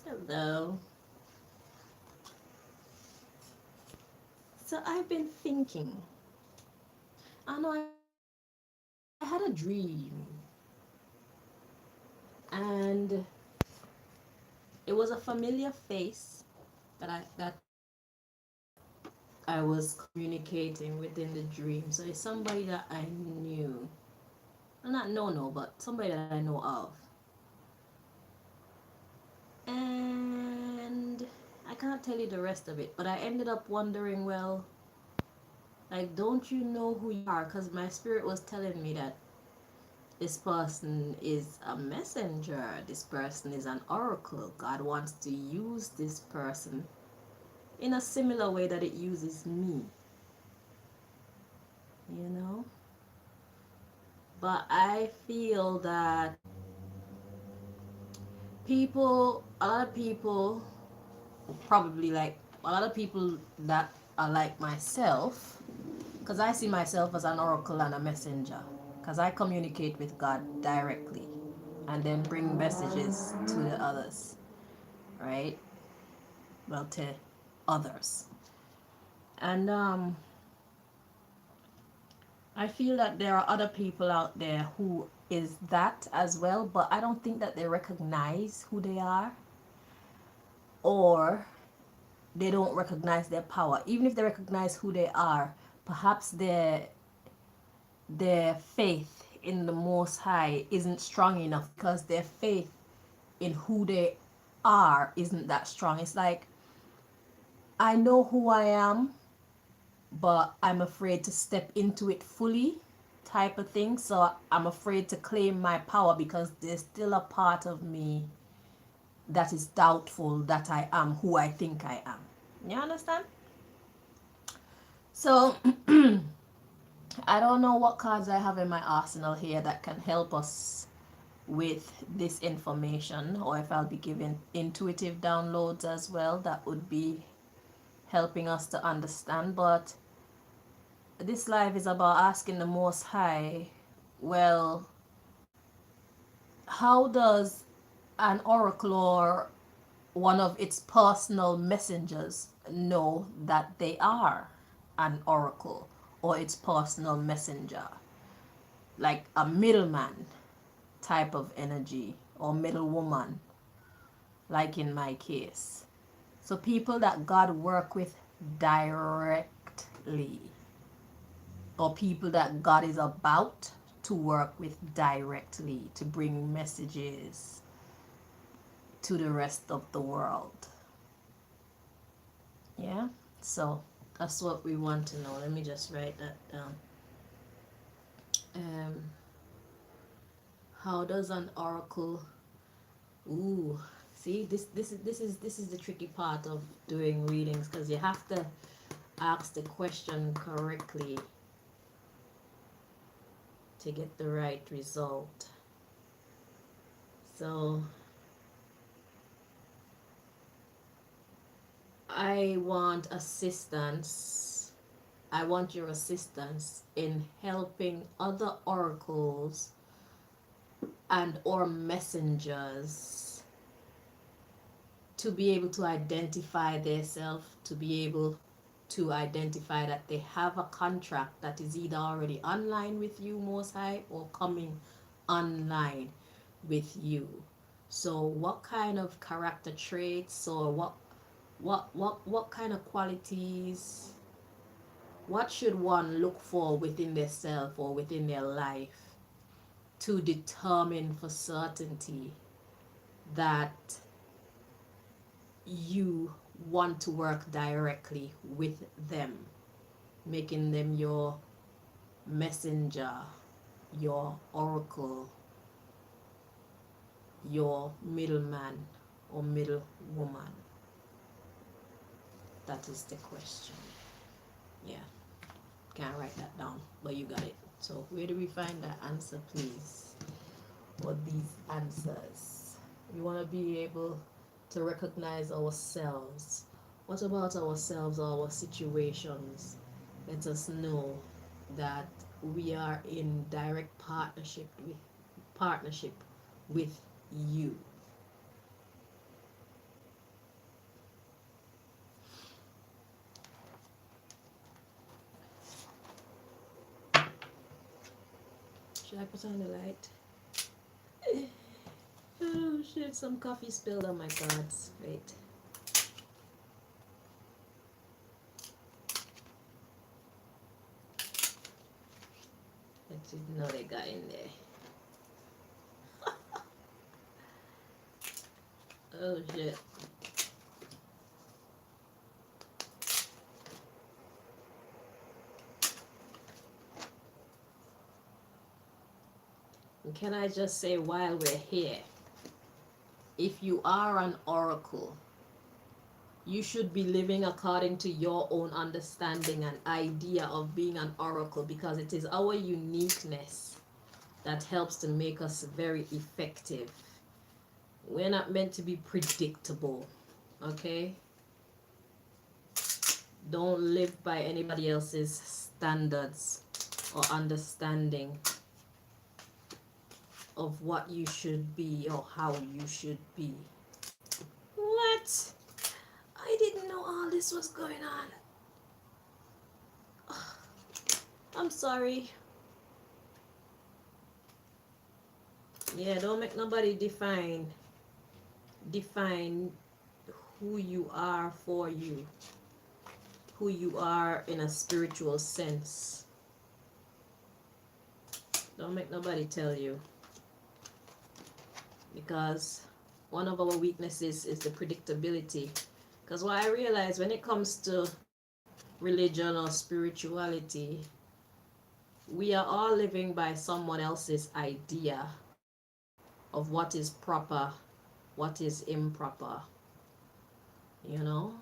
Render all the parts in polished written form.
Hello. So I've been thinking. I know I had a dream, and it was a familiar face that I was communicating within the dream. So it's somebody that I knew, well, not no, but somebody that I know of, and I can't tell you the rest of it. But I ended up wondering, well, like, don't you know who you are? Because my spirit was telling me that this person is a messenger. This person is an oracle. God wants to use this person in a similar way that it uses me, you know? But I feel that a lot of people, probably like a lot of people that are like myself, because I see myself as an oracle and a messenger, because I communicate with God directly and then bring messages to the others, right? Well, to others. And I feel that there are other people out there who is that as well, but I don't think that they recognize who they are, or they don't recognize their power. Even if they recognize who they are, perhaps their faith in the Most High isn't strong enough because their faith in who they are isn't that strong. It's like, I know who I am, but I'm afraid to step into it fully, type of thing. So I'm afraid to claim my power because there's still a part of me that is doubtful that I am who I think I am. You understand? So I don't know what cards I have in my arsenal here that can help us with this information, or if I'll be giving intuitive downloads as well, that would be helping us to understand. But this life is about asking the Most High, well, how does an oracle or one of its personal messengers know that they are an oracle or its personal messenger? Like a middleman type of energy, or middlewoman, like in my case. So people that God work with directly, or people that God is about to work with directly to bring messages to the rest of the world. Yeah? So that's what we want to know. Let me just write that down. Um, how does an oracle? Ooh, see, this is the tricky part of doing readings, because you have to ask the question correctly to get the right result. So I want assistance. I want your assistance in helping other oracles and or messengers to be able to identify themselves, to be able to identify that they have a contract that is either already online with you, Most High, or coming online with you. So what kind of character traits, or what kind of qualities, what should one look for within their self or within their life to determine for certainty that you want to work directly with them, making them your messenger, your oracle, your middleman or middle woman? That is the question. Yeah, can't write that down, but you got it. So where do we find that answer, please? Or these answers? We want to be able to recognize ourselves. What about ourselves or our situations? Let us know that we are in direct partnership with you. Should I put on the light? Oh shit, some coffee spilled. Oh my god. Wait. I didn't know they got in there. Oh shit. And can I just say while we're here, if you are an oracle, you should be living according to your own understanding and idea of being an oracle, because it is our uniqueness that helps to make us very effective. We're not meant to be predictable, okay? Don't live by anybody else's standards or understanding of what you should be or how you should be. What? I didn't know all this was going on. I'm sorry. Yeah, don't make nobody define who you are for you, who you are in a spiritual sense. Don't make nobody tell you, because one of our weaknesses is the predictability. Because what I realize when it comes to religion or spirituality, we are all living by someone else's idea of what is proper, what is improper. You know,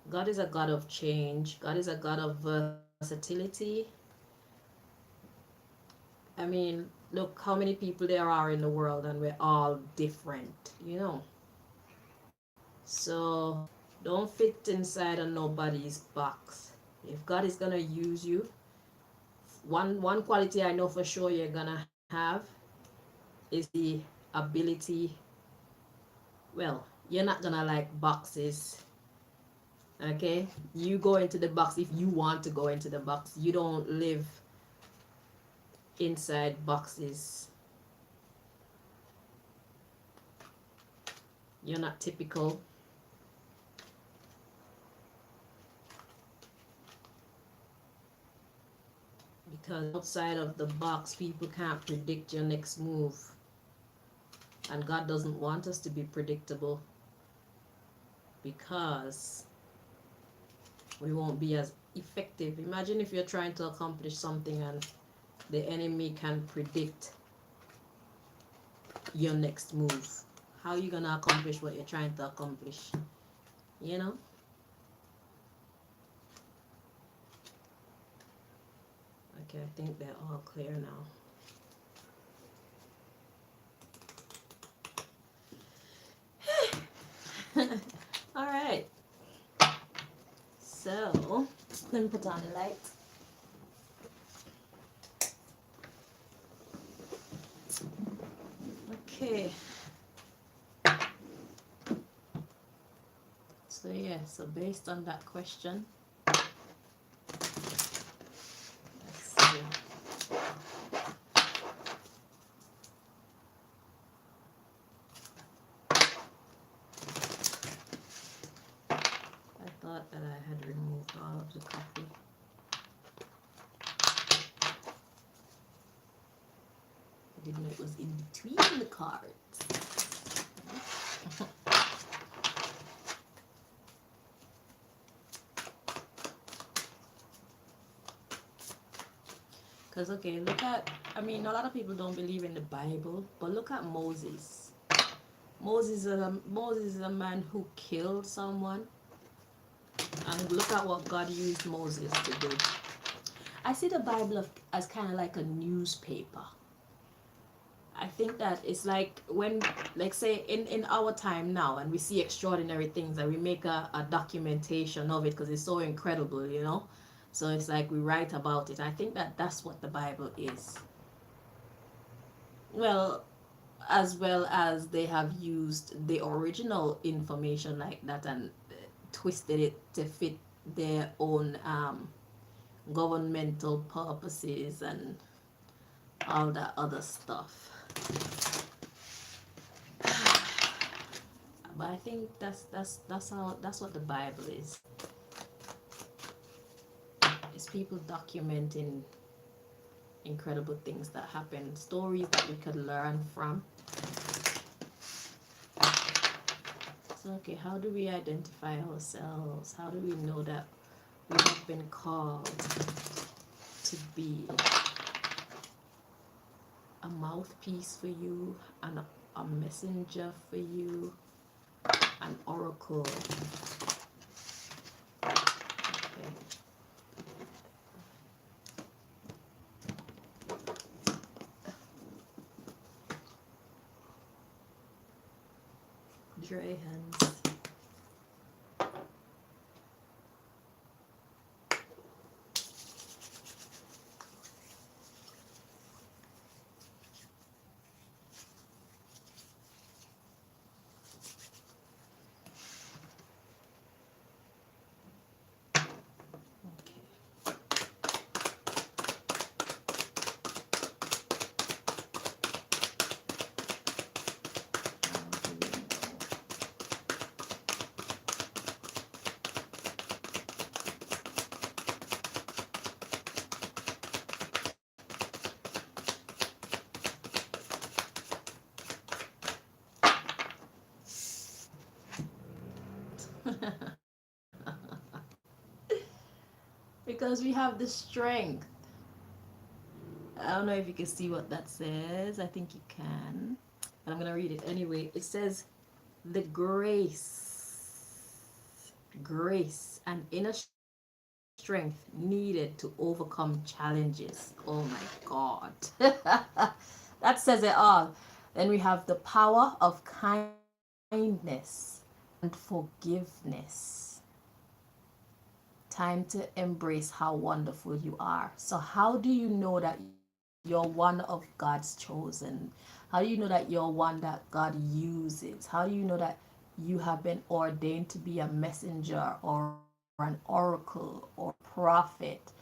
God is a God of change. God is a God of versatility. I mean, look how many people there are in the world, and we're all different, you know. So don't fit inside of nobody's box. If God is gonna use you, one quality I know for sure you're gonna have is the ability. Well, you're not gonna like boxes. Okay, you go into the box if you want to go into the box. You don't live inside boxes. You're not typical. Because outside of the box, people can't predict your next move. And God doesn't want us to be predictable, because we won't be as effective. Imagine if you're trying to accomplish something and the enemy can predict your next move. How are you going to accomplish what you're trying to accomplish? You know? Okay, I think they're all clear now. All right. So, let me put on the light. Okay. So yeah, so based on that question, let's see. I thought that I had removed all of the coffee. I didn't know it was in between the cards. Because, okay, look at, I mean, a lot of people don't believe in the Bible, but look at Moses. Moses is a man who killed someone. And look at what God used Moses to do. I see the Bible as kind of like a newspaper. I think that it's like when, like say in our time now, and we see extraordinary things and we make a documentation of it because it's so incredible, you know. So it's like we write about it. I think that that's what the Bible is. Well as they have used the original information like that and twisted it to fit their own governmental purposes and all that other stuff. But I think that's what the Bible is. It's people documenting incredible things that happen, stories that we could learn from. So, okay, how do we identify ourselves? How do we know that we have been called to be a mouthpiece for you, and a messenger for you, an oracle? Okay. Dry hands. Okay. Because we have the strength. I don't know if you can see what that says. I think you can. But I'm going to read it anyway. It says, the grace and inner strength needed to overcome challenges. Oh my God. That says it all. Then we have the power of kindness and forgiveness. Time to embrace how wonderful you are. So, how do you know that you're one of God's chosen? How do you know that you're one that God uses? How do you know that you have been ordained to be a messenger or an oracle or prophet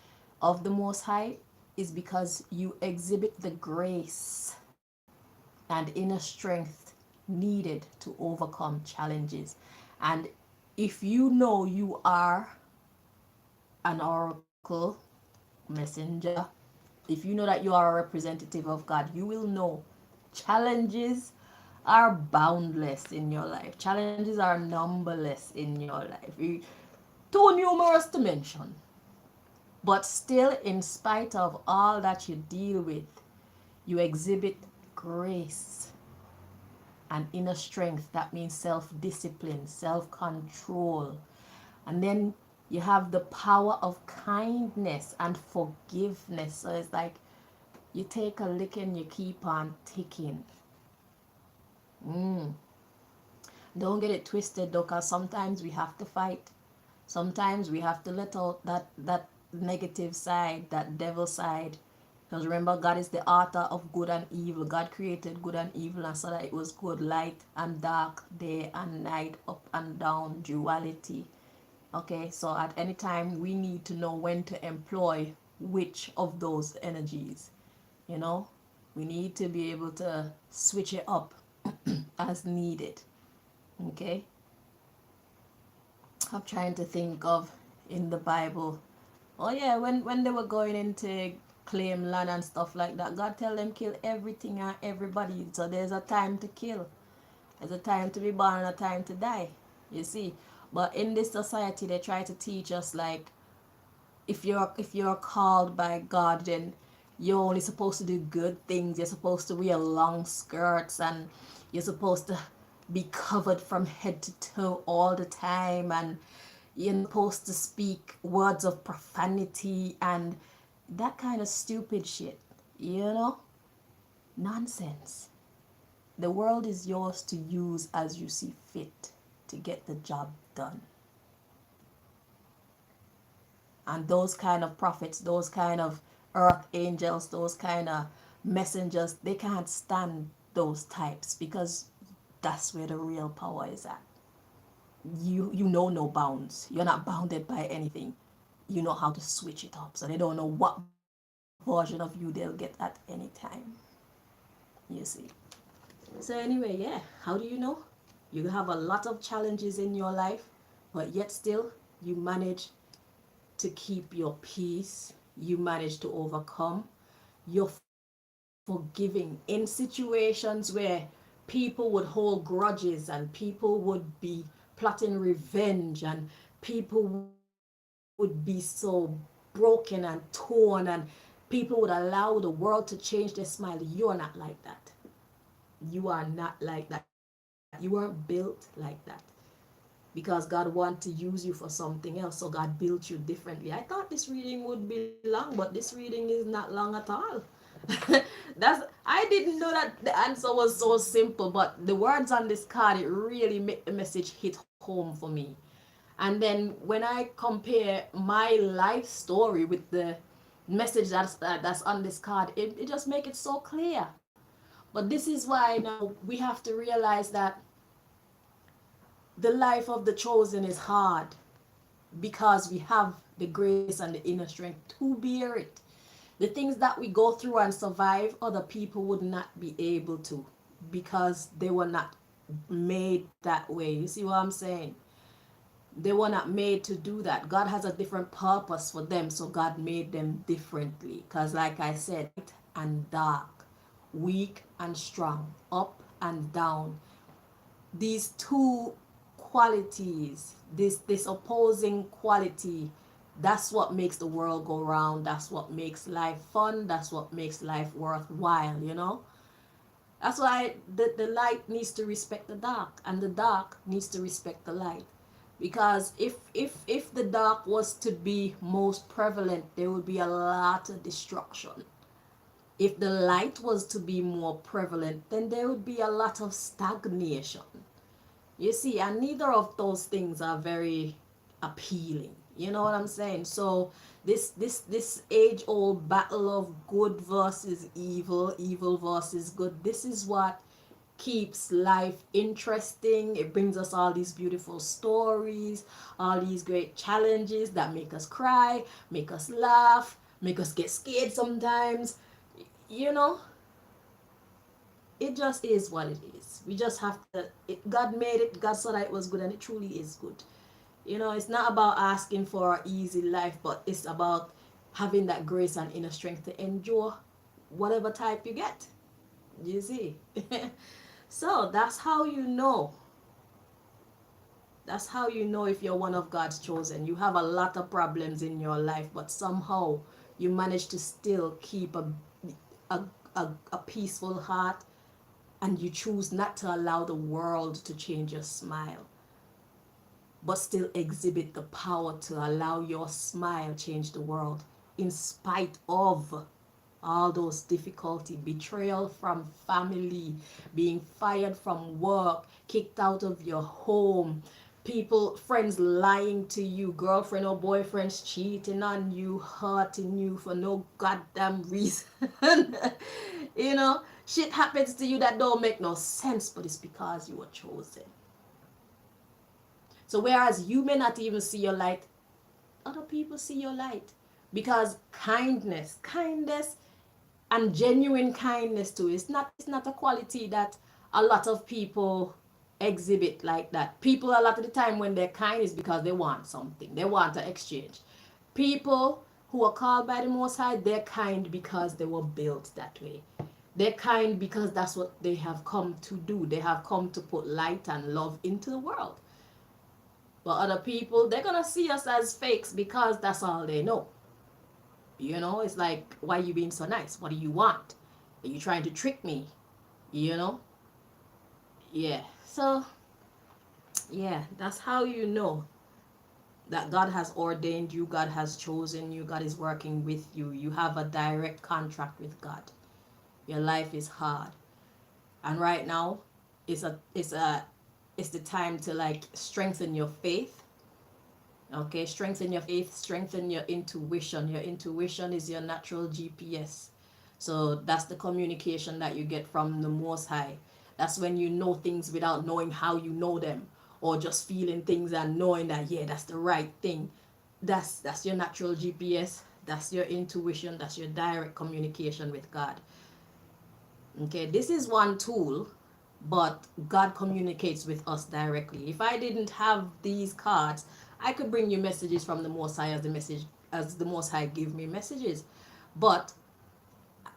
of the Most High? Is because you exhibit the grace and inner strength needed to overcome challenges. And if you know you are an oracle, messenger, if you know that you are a representative of God, you will know challenges are boundless in your life. Challenges are numberless in your life. Too numerous to mention. But still, in spite of all that you deal with, you exhibit grace and inner strength. That means self discipline, self control. And then you have the power of kindness and forgiveness. So it's like you take a lick and you keep on ticking. Mm. Don't get it twisted though, because sometimes we have to fight. Sometimes we have to let out that negative side, that devil side. Because remember, God is the author of good and evil. God created good and evil and saw that it was good, light and dark, day and night, up and down, duality. Okay, so at any time we need to know when to employ which of those energies. You know, we need to be able to switch it up as needed. Okay, I'm trying to think of in the Bible. Oh yeah, when they were going into claim land and stuff like that, God tell them kill everything and everybody. So there's a time to kill. There's a time to be born and a time to die. You see, but in this society, they try to teach us like if you're called by God, then you're only supposed to do good things. You're supposed to wear long skirts and you're supposed to be covered from head to toe all the time, and you're not supposed to speak words of profanity and that kind of stupid shit. You know? Nonsense. The world is yours to use as you see fit to get the job done. And those kind of prophets, those kind of earth angels, those kind of messengers, they can't stand those types because that's where the real power is at. You know no bounds. You're not bounded by anything. You know how to switch it up. So they don't know what bounds version of you they'll get at any time. You see. So anyway, yeah, how do you know? You have a lot of challenges in your life, but yet still you manage to keep your peace. You manage to overcome. You're forgiving in situations where people would hold grudges and people would be plotting revenge and people would be so broken and torn and people would allow the world to change their smile. You're not like that. You are not like that. You weren't built like that because God wanted to use you for something else. So God built you differently. I thought this reading would be long, but this reading is not long at all. That's I didn't know that the answer was so simple, but the words on this card it really make the message hit home for me. And then when I compare my life story with the message that's on this card, it just make it so clear. But this is why now we have to realize that the life of the chosen is hard because we have the grace and the inner strength to bear it. The things that we go through and survive, other people would not be able to because they were not made that way. You see what I'm saying? They were not made to do that. God has a different purpose for them, so God made them differently. Because, like I said, and dark, weak and strong, up and down. These two qualities, this opposing quality, that's what makes the world go round. That's what makes life fun. That's what makes life worthwhile, you know? That's why the light needs to respect the dark, and the dark needs to respect the light. Because if the dark was to be most prevalent, there would be a lot of destruction. If the light was to be more prevalent, then there would be a lot of stagnation. You see, and neither of those things are very appealing. You know what I'm saying? So this age old battle of good versus evil, evil versus good, this is what keeps life interesting. It brings us all these beautiful stories, all these great challenges that make us cry, make us laugh, make us get scared sometimes. You know, it just is what it is. We just have to, God made it, God saw that it was good, and it truly is good. You know, it's not about asking for an easy life, but it's about having that grace and inner strength to endure whatever type you get. You see? So that's how you know. That's how you know if you're one of God's chosen. You have a lot of problems in your life, but somehow you manage to still keep a, a peaceful heart, and you choose not to allow the world to change your smile, but still exhibit the power to allow your smile change the world in spite of all those difficulty, betrayal from family, being fired from work, kicked out of your home, people, friends lying to you, girlfriend or boyfriends cheating on you, hurting you for no goddamn reason. You know, shit happens to you that don't make no sense, but it's because you were chosen. So whereas you may not even see your light, other people see your light. Because kindness and genuine kindness too, it's not a quality that a lot of people exhibit like that. People a lot of the time when they're kind is because they want something. They want to exchange. People who are called by the Most High, they're kind because they were built that way. They're kind because that's what they have come to do. They have come to put light and love into the world. But other people, they're gonna see us as fakes because that's all they know. You know, it's like, why are you being so nice? What do you want? Are you trying to trick me? You know? Yeah. So, yeah, that's how you know that God has ordained you, God has chosen you, God is working with you. You have a direct contract with God. Your life is hard. And right now, it's the time to like strengthen your faith. Okay, strengthen your faith, strengthen your intuition. Your intuition is your natural GPS. So that's the communication that you get from the Most High. That's when you know things without knowing how you know them, or just feeling things and knowing that yeah, that's the right thing. That's your natural GPS. That's your intuition, that's your direct communication with God. Okay, this is one tool, but God communicates with us directly. If I didn't have these cards, I could bring you messages from the Most High as the Most High give me messages. But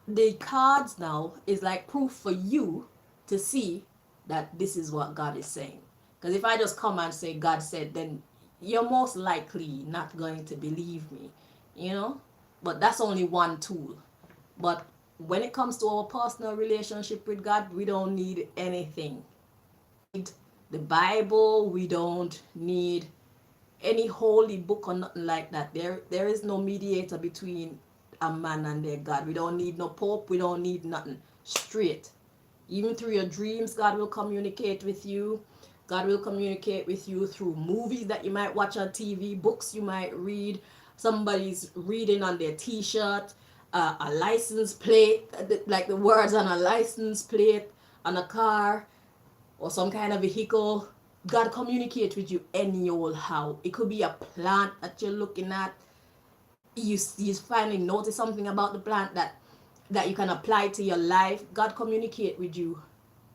the cards now is like proof for you to see that this is what God is saying. Because if I just come and say God said, then you're most likely not going to believe me, you know? But that's only one tool. But when it comes to our personal relationship with God, we don't need anything. The Bible, we don't need any holy book or nothing like that. There is no mediator between a man and their God. We don't need no pope. We don't need nothing. Straight. Even through your dreams, God will communicate with you. God will communicate with you through movies that you might watch on TV, books you might read, somebody's reading on their t-shirt, a license plate, like the words on a license plate on a car or some kind of vehicle. God communicate with you any old how. It could be a plant that you're looking at. You finally notice something about the plant that you can apply to your life. God communicate with you.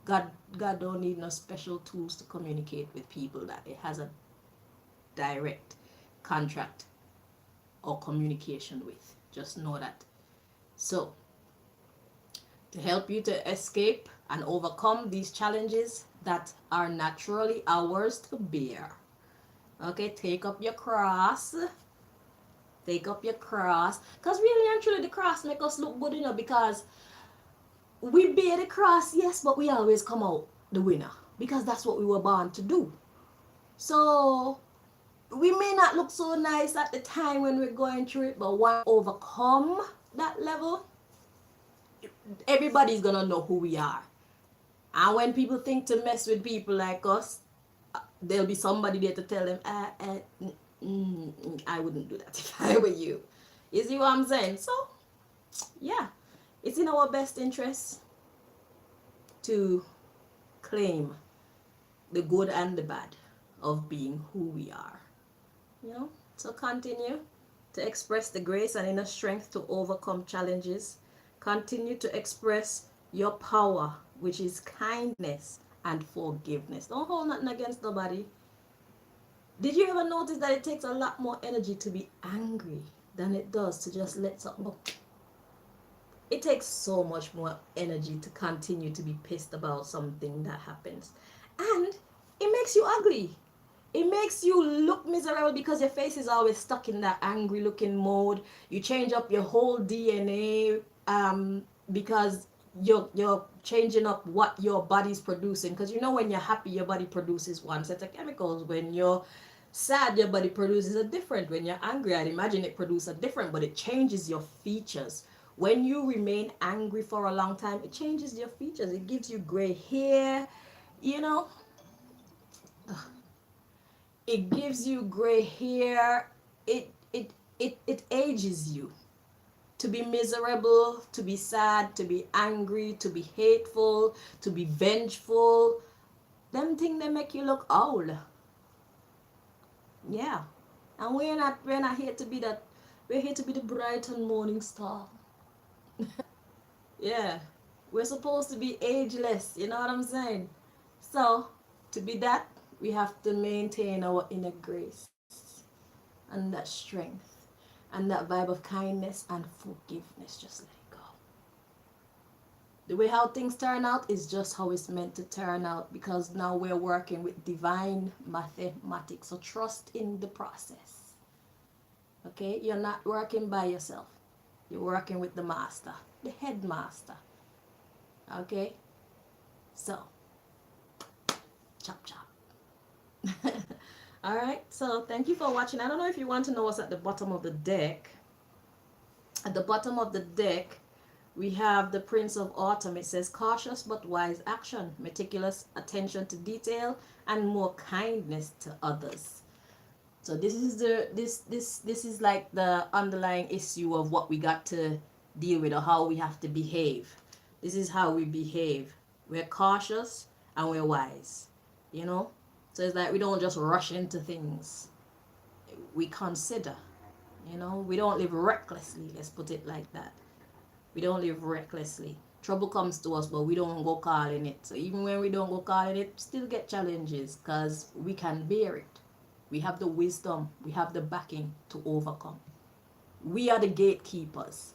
God don't need no special tools to communicate with people that it has a direct contract or communication with. Just know that. So, to help you to escape and overcome these challenges that are naturally ours to bear. Okay, take up your cross. Take up your cross. Because really and truly, the cross make us look good, because we bear the cross, yes, but we always come out the winner. Because that's what we were born to do. So, we may not look so nice at the time when we're going through it, but once we overcome that level, everybody's gonna know who we are. And when people think to mess with people like us, there'll be somebody there to tell them, I wouldn't do that if I were you. You see what I'm saying? So, yeah, it's in our best interest to claim the good and the bad of being who we are. So continue to express the grace and inner strength to overcome challenges. Continue to express your power, which is kindness and forgiveness. Don't hold nothing against nobody. Did you ever notice that it takes a lot more energy to be angry than it does to just let something go? It takes so much more energy to continue to be pissed about something that happens. And it makes you ugly. It makes you look miserable because your face is always stuck in that angry looking mode. You change up your whole DNA because you're changing up what your body's producing. Because when you're happy, your body produces one set of chemicals. When you're sad, your body produces a different. When you're angry, I'd imagine it produces a different, but it changes your features. When you remain angry for a long time, it changes your features. It gives you gray hair, you know. It gives you gray hair. It ages you. To be miserable, to be sad, to be angry, to be hateful, to be vengeful. Them things they make you look old. Yeah. And we're not here to be that. We're here to be the bright and morning star. Yeah. We're supposed to be ageless, you know what I'm saying? So, to be that, we have to maintain our inner grace and that strength and that vibe of kindness and forgiveness. Just let it go. The way how things turn out is just how it's meant to turn out, because now we're working with divine mathematics. So trust in the process. Okay? You're not working by yourself. You're working with the master, the headmaster. Okay? So, chop chop. All right, so thank you for watching. I don't know if you want to know what's at the bottom of the deck. At the bottom of the deck, we have the Prince of Autumn. It says cautious but wise action, meticulous attention to detail, and more kindness to others. So this is this is like the underlying issue of what we got to deal with, or how we have to behave. This is how we behave. We're cautious and we're wise. So it's like we don't just rush into things. We consider. You know, we don't live recklessly, let's put it like that. We don't live recklessly. Trouble comes to us, but we don't go calling it. So even when we don't go calling it, still get challenges because we can bear it. We have the wisdom, we have the backing to overcome. We are the gatekeepers,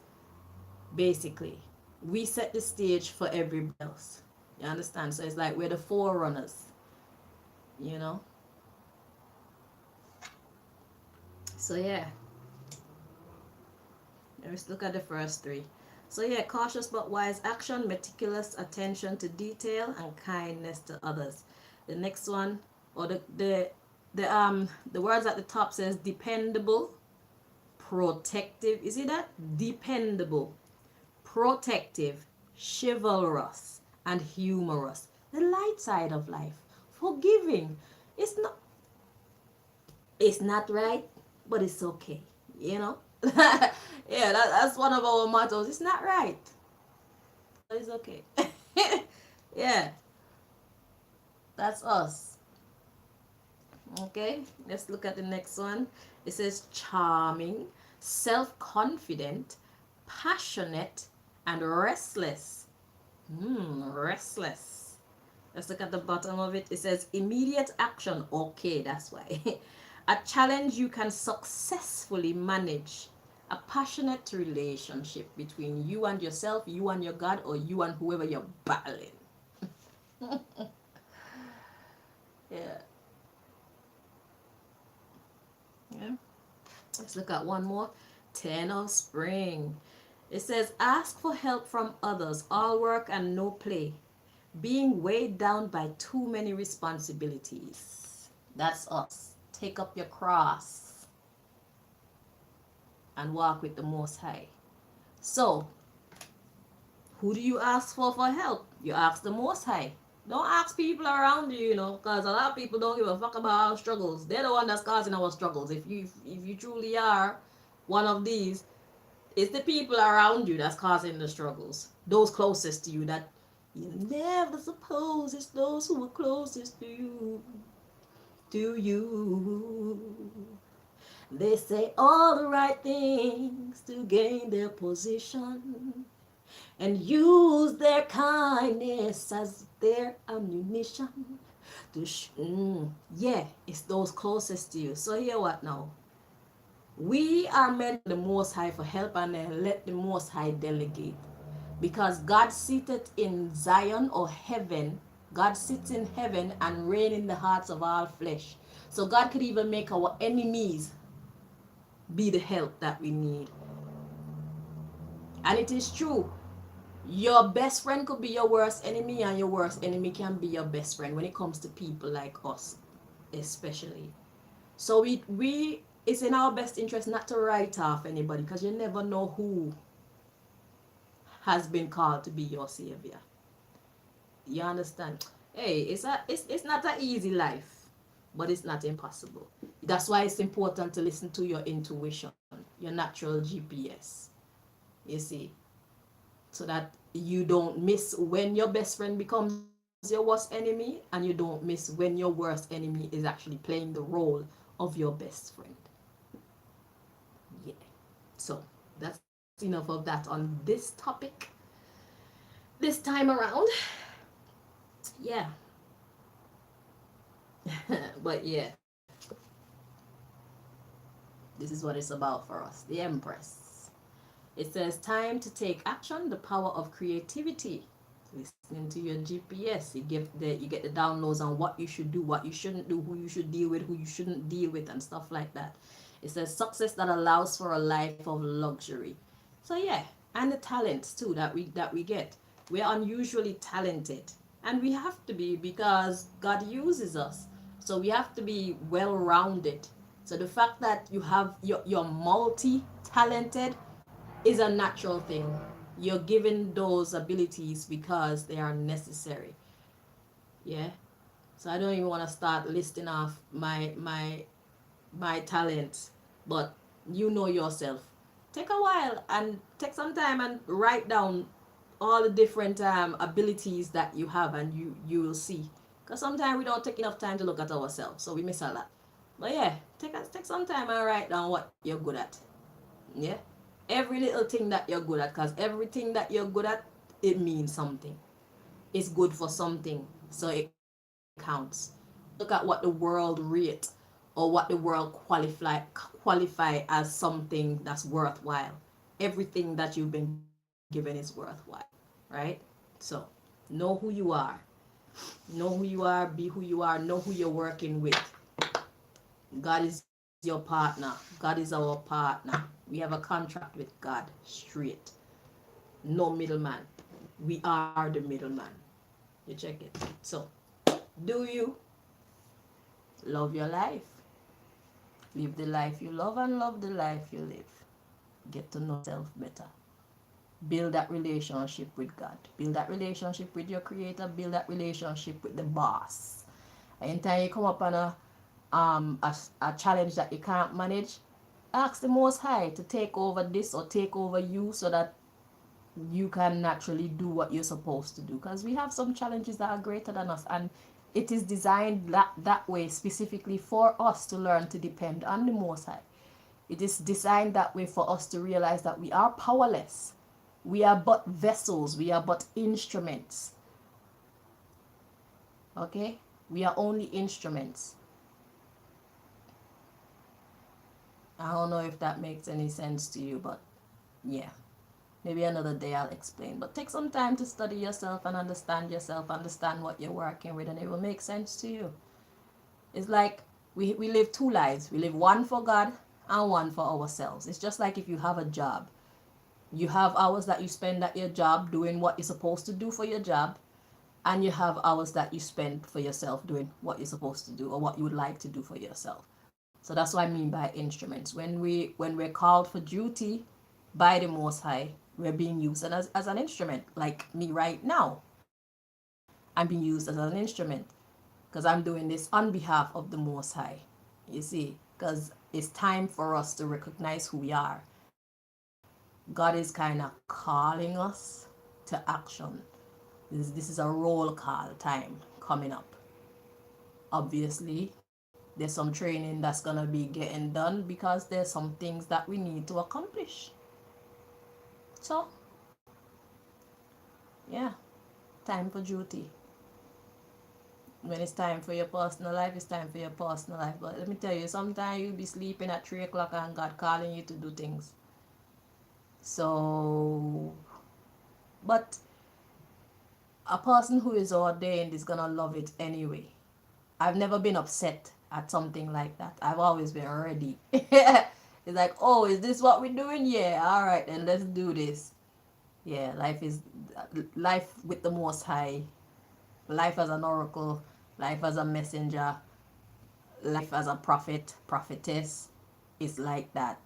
basically. We set the stage for everybody else. You understand? So it's like we're the forerunners, you know? So yeah, let's look at the first three. So yeah, cautious but wise action, meticulous attention to detail, and kindness to others. The next one, or the words at the top says dependable, protective. You see that? Dependable, protective, chivalrous, and humorous. The light side of life. Forgiving. It's not it's not right, but it's okay. You know? Yeah, that's one of our mottos. It's not right, but it's okay. Yeah, that's us. Okay, let's look at the next one. It says charming, self confident, passionate, and restless. Restless. Let's look at the bottom of it. It says immediate action. Okay, that's why. A challenge you can successfully manage. A passionate relationship between you and yourself, you and your God, or you and whoever you're battling. Yeah. Yeah. Let's look at one more. 10 of spring. It says ask for help from others, all work and no play. Being weighed down by too many responsibilities. That's us. Take up your cross and walk with the Most High. So, who do you ask for help? You ask the Most High. Don't ask people around you, you know, because a lot of people don't give a fuck about our struggles. They're the one that's causing our struggles. If you truly are one of these, it's the people around you that's causing the struggles. Those closest to you that you never suppose it's those who are closest to you. Do you? They say all the right things to gain their position and use their kindness as their ammunition. Yeah, it's those closest to you. So hear what now? We are meant for the Most High for help, and then let the Most High delegate. Because God seated in Zion or heaven, God sits in heaven and reign in the hearts of all flesh. So God could even make our enemies be the help that we need. And it is true. Your best friend could be your worst enemy, and your worst enemy can be your best friend when it comes to people like us, especially. So we it's in our best interest not to write off anybody, because you never know who has been called to be your savior. You understand? Hey, it's not an easy life, but it's not impossible. That's why it's important to listen to your intuition, your natural GPS. You see, so that you don't miss when your best friend becomes your worst enemy, and you don't miss when your worst enemy is actually playing the role of your best friend. Yeah. So that's enough of that on this topic this time around. Yeah. But yeah, this is what it's about for us. The Empress. It says time to take action, the power of creativity. Listening to your GPS, you get the downloads on what you should do, what you shouldn't do, who you should deal with, who you shouldn't deal with, and stuff like that. It says success that allows for a life of luxury. So yeah, and the talents too that we get. We're unusually talented, and we have to be, because God uses us. So we have to be well rounded. So the fact that you're multi talented is a natural thing. You're given those abilities because they are necessary. Yeah. So I don't even want to start listing off my talents, but you know yourself. Take a while and take some time and write down all the different abilities that you have, and you will see. Because sometimes we don't take enough time to look at ourselves, so we miss a lot. But yeah, take some time and write down what you're good at. Yeah. Every little thing that you're good at, because everything that you're good at, it means something. It's good for something, so it counts. Look at what the world rate or what the world qualify as something that's worthwhile. Everything that you've been given is worthwhile, right? So know who you are. Know who you are, be who you are, know who you're working with. God is your partner. God is our partner. We have a contract with God straight. No middleman. We are the middleman. You check it. So, do you love your life? Live the life you love and love the life you live. Get to know yourself better. Build that relationship with God. Build that relationship with your creator. Build that relationship with the boss. Anytime you come up on a challenge that you can't manage, ask the Most High to take over this or take over you so that you can naturally do what you're supposed to do. Because we have some challenges that are greater than us, and it is designed that way specifically for us to learn to depend on the Most High. It is designed that way for us to realize that we are powerless. We are but vessels. We are but instruments. Okay? We are only instruments. I don't know if that makes any sense to you, but yeah. Maybe another day I'll explain. But take some time to study yourself and understand yourself, understand what you're working with, and it will make sense to you. It's like we live two lives. We live one for God and one for ourselves. It's just like if you have a job. You have hours that you spend at your job doing what you're supposed to do for your job, and you have hours that you spend for yourself doing what you're supposed to do or what you would like to do for yourself. So that's what I mean by instruments. When we're called for duty by the Most High, we're being used as an instrument. Like me right now, I'm being used as an instrument because I'm doing this on behalf of the Most High. You see, because it's time for us to recognize who we are. God is kind of calling us to action. This is a roll call time coming up. Obviously, there's some training that's going to be getting done because there's some things that we need to accomplish. So, yeah, time for duty. When it's time for your personal life, it's time for your personal life. But let me tell you, sometimes you'll be sleeping at 3 o'clock and God calling you to do things. So, but a person who is ordained is gonna love it anyway. I've never been upset at something like that. I've always been ready. It's like, oh, is this what we're doing? Yeah, all right, then let's do this. Yeah, life with the Most High, life as an oracle, life as a messenger, life as a prophet, prophetess. It's like that.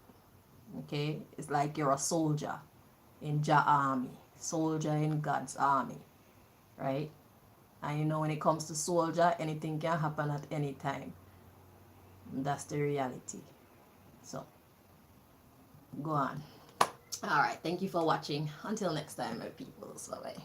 Okay, it's like you're a soldier in Jah army, soldier in God's army, right? And you know, when it comes to soldier, anything can happen at any time. That's the reality. So, go on. All right. Thank you for watching. Until next time, my peoples. Bye bye.